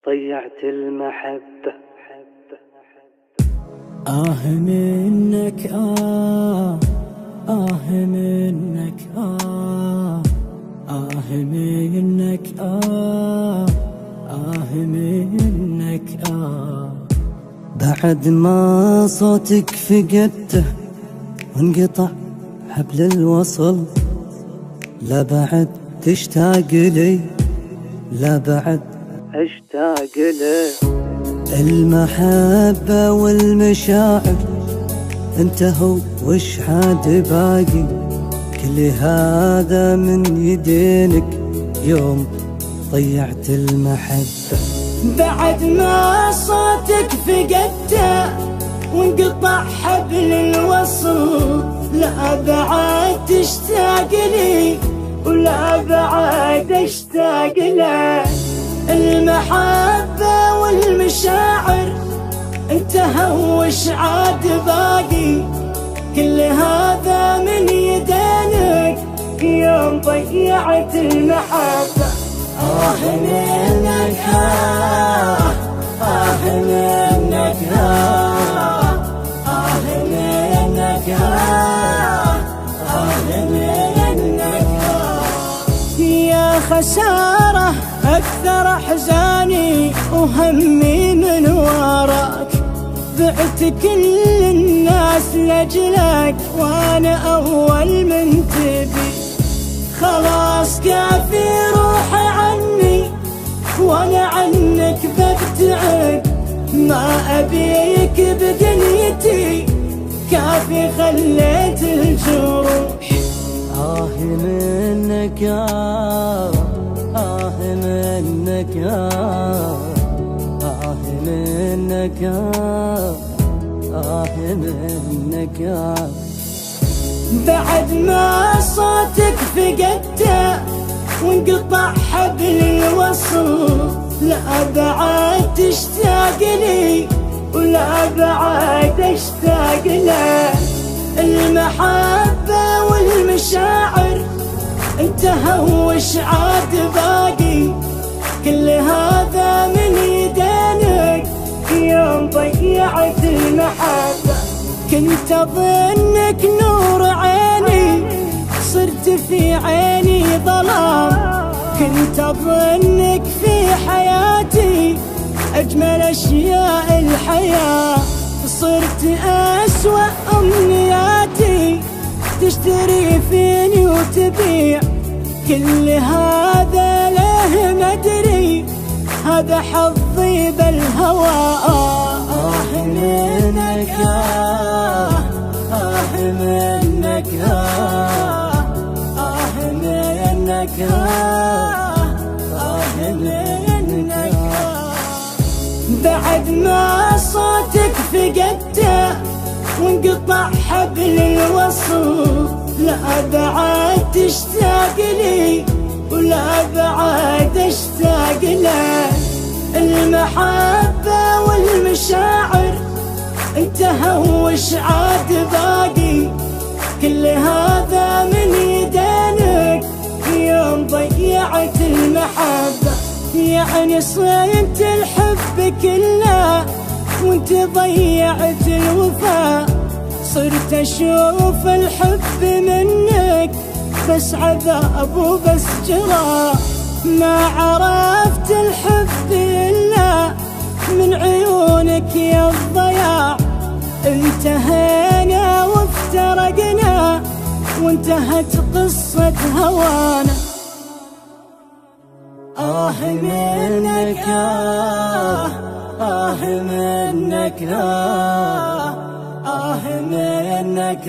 ضيعت المحبة. منك منك منك منك بعد ما صوتك فقدته وانقطع حبل الوصل، لا بعد تشتاق لي، لا بعد اشتاق له. المحبة والمشاعر انتهوا وش عاد باقي، كل هذا من يدينك يوم ضيعت المحبة. بعد ما صوتك فقدته وانقطع حبل الوصل، لا بعد تشتاق لي ولا بعد اشتاق له. المحبة والمشاعر انتهوا وش عاد باقي، كل هذا من يدينك يوم ضيعت المحبة. منك منك منك يا خسارة أكثر أحزاني وهمي من وراك، بعت كل الناس لأجلك وأنا أول من تبي. خلاص كافي روحي عني وأنا عنك ببتعد، ما أبيك بدنيتي كافي خليت الجروح. منك منك منك بعد ما صوتك فقدته وانقطع حبل الوصل، لا بعد تشتاق لي ولا بعد اشتاق له. المحبة والمشاعر انتهوا وش عاد باقي، كل هذا من يدينك يوم ضيعت المحبة. كنت أظنك نور عيني صرت في عيني ظلام، كنت أظنك في حياتي أجمل أشياء الحياة، صرت أسوأ أمنياتي تشتري فيني وتبيع. كل هذا له مدري، هذا حظي بالهوى. منك منك منك بعد ما صوتك فقدته وانقطع حبل الوصل، لا بعد تشتاق لي ولا بعد اشتاق له. المحبة والمشاعر انتهوا وش عاد باقي، كل هذا من يدينك يوم ضيعت المحبة. يعني صنت الحب كله وانت ضيعت الوفاء، صرت اشوف الحب منك بس عذاب وبس جراح. ما عرفت الحب إلا من عيونك يا الضياع، انتهينا وافترقنا وانتهت قصة هوانا. منك منك منك